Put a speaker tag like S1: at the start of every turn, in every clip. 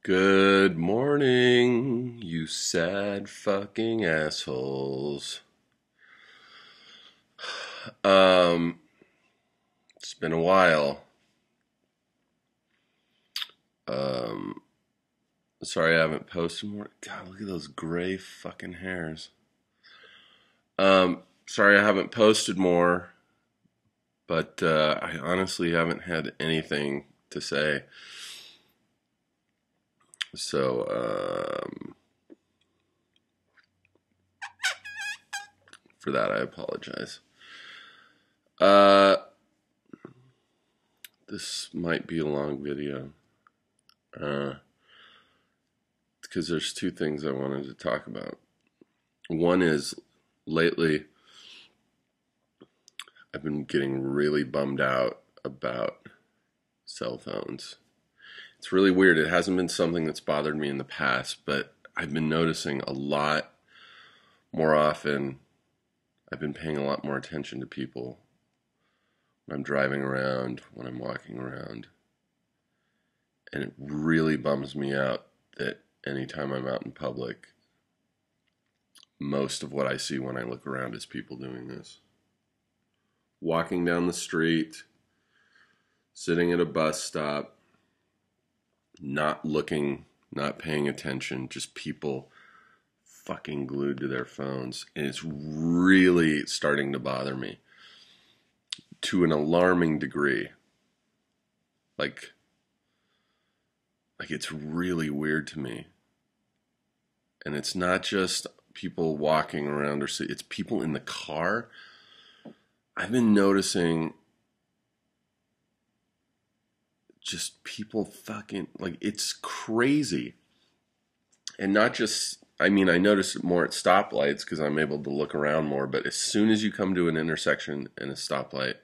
S1: Good morning, you sad fucking assholes. Um, it's been a while. Um, Sorry I haven't posted more. God, look at those gray fucking hairs. Sorry I haven't posted more, but I honestly haven't had anything to say. So, for that I apologize. Uh, this might be a long video. Because there's two things I wanted to talk about. One is lately I've been getting really bummed out about cell phones. It's really weird. It hasn't been something that's bothered me in the past, but I've been noticing a lot more often. I've been paying a lot more attention to people when I'm driving around, when I'm walking around. And it really bums me out that anytime I'm out in public, most of what I see when I look around is people doing this. Walking down the street, sitting at a bus stop, not looking, not paying attention, just people fucking glued to their phones. And it's really starting to bother me to an alarming degree. Like it's really weird to me. And it's not just people walking around, or it's people in the car. I've been noticing just people fucking, like, it's crazy. And not just, I mean, I notice it more at stoplights because I'm able to look around more, but as soon as you come to an intersection and a stoplight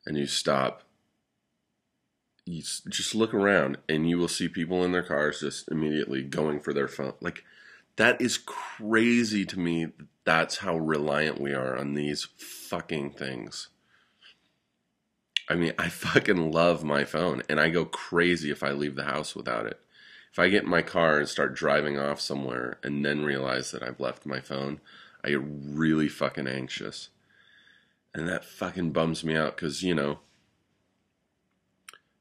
S1: and you stop, you just look around and you will see people in their cars just immediately going for their phone. Like, that is crazy to me. That's how reliant we are on these fucking things. I mean, I fucking love my phone, and I go crazy if I leave the house without it. If I get in my car and start driving off somewhere and then realize that I've left my phone, I get really fucking anxious. And that fucking bums me out because,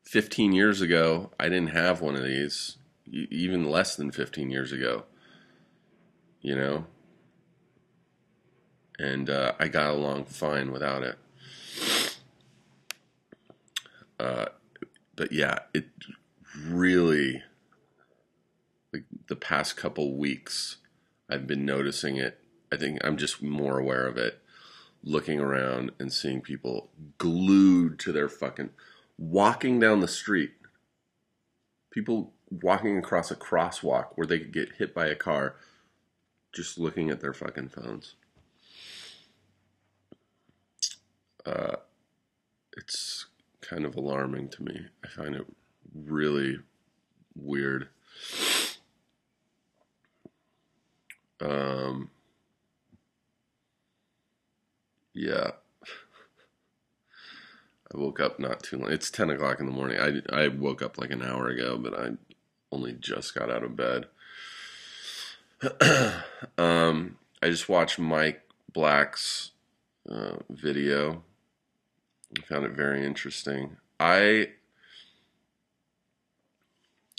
S1: 15 years ago, I didn't have one of these. Even less than 15 years ago. And I got along fine without it. But yeah, it really, like, the past couple weeks, I've been noticing it. I think I'm just more aware of it, looking around and seeing people glued to their fucking, walking down the street. People walking across a crosswalk where they could get hit by a car, just looking at their fucking phones. It's kind of alarming to me. I find it really weird. Yeah. I woke up not too long. It's 10 o'clock in the morning. I woke up like an hour ago, but I only just got out of bed. I just watched Mike Black's video. I found it very interesting. I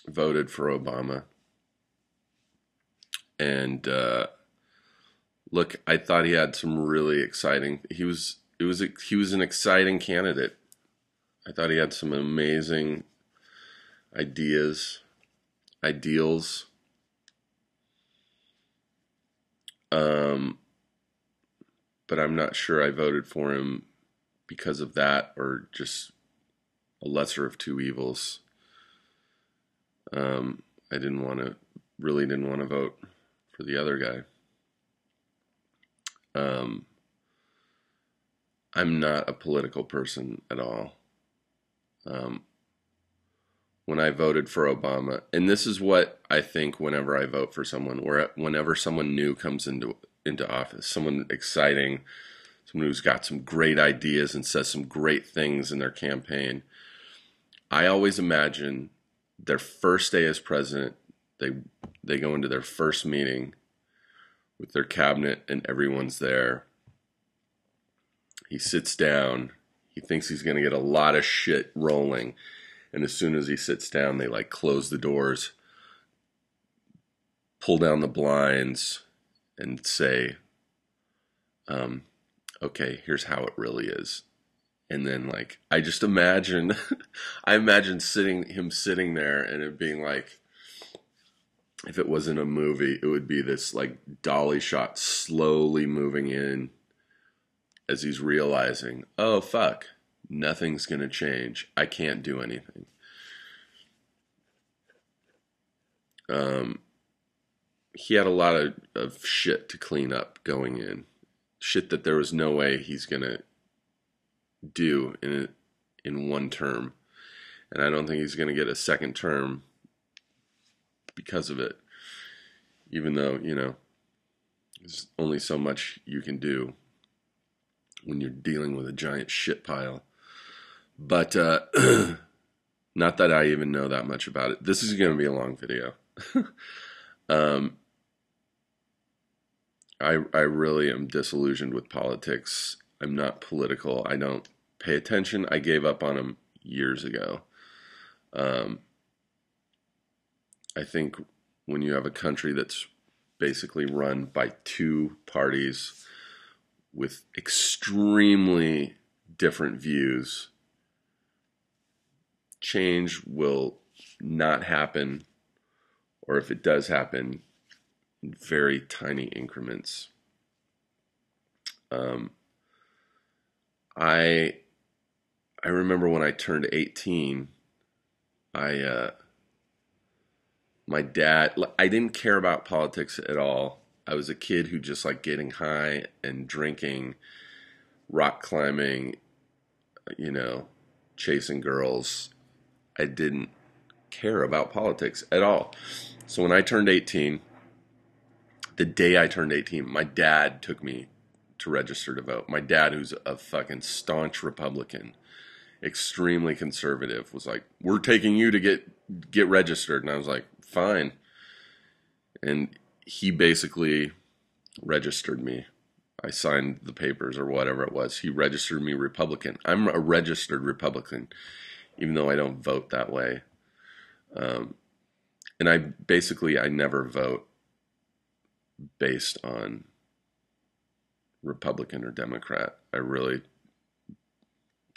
S1: voted for Obama. And look, I thought he had some really exciting. He was an exciting candidate. I thought he had some amazing ideals. But I'm not sure I voted for him because of that, or just a lesser of two evils. I really didn't want to vote for the other guy. I'm not a political person at all. When I voted for Obama, and this is what I think whenever I vote for someone, whenever someone new comes into office, someone exciting, someone who's got some great ideas and says some great things in their campaign, I always imagine their first day as president, they go into their first meeting with their cabinet and everyone's there. He sits down. He thinks he's going to get a lot of shit rolling. And as soon as he sits down, they like close the doors, pull down the blinds, and say, okay, here's how it really is. And then like, I just imagine, I imagine him sitting there and it being like, if it wasn't a movie, it would be this like dolly shot slowly moving in as he's realizing, oh fuck, nothing's going to change. I can't do anything. He had a lot of shit to clean up going in. Shit that there was no way he's going to do in one term. And I don't think he's going to get a second term because of it. Even though, you know, there's only so much you can do when you're dealing with a giant shit pile. But not that I even know that much about it. This is going to be a long video. I really am disillusioned with politics. I'm not political. I don't pay attention. I gave up on them years ago. I think when you have a country that's basically run by two parties with extremely different views, change will not happen, or if it does happen, in very tiny increments. I remember when I turned 18, my dad, I didn't care about politics at all. I was a kid who just liked getting high and drinking, rock climbing, you know, chasing girls. I didn't care about politics at all. So when I turned 18, the day I turned 18, my dad took me to register to vote. My dad, who's a fucking staunch Republican, extremely conservative, was like, we're taking you to get registered. And I was like, fine. And he basically registered me. I signed the papers or whatever it was. He registered me Republican. I'm a registered Republican, even though I don't vote that way. And I never vote based on Republican or Democrat. I really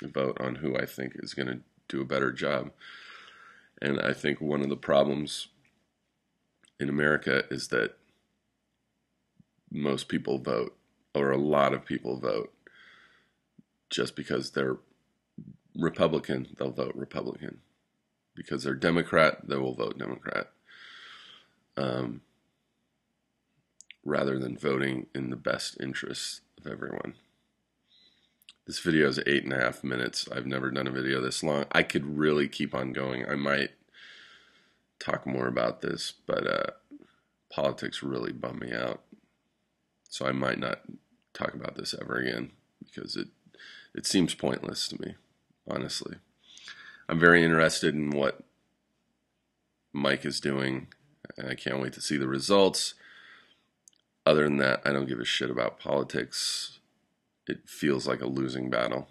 S1: vote on who I think is going to do a better job. And I think one of the problems in America is that most people vote, or a lot of people vote, just because they're Republican, they'll vote Republican. Because they're Democrat, they will vote Democrat. Rather than voting in the best interests of everyone. This video is 8.5 minutes. I've never done a video this long. I could really keep on going. I might talk more about this, but politics really bum me out. So I might not talk about this ever again because it seems pointless to me, honestly. I'm very interested in what Mike is doing, and I can't wait to see the results. Other than that, I don't give a shit about politics. It feels like a losing battle.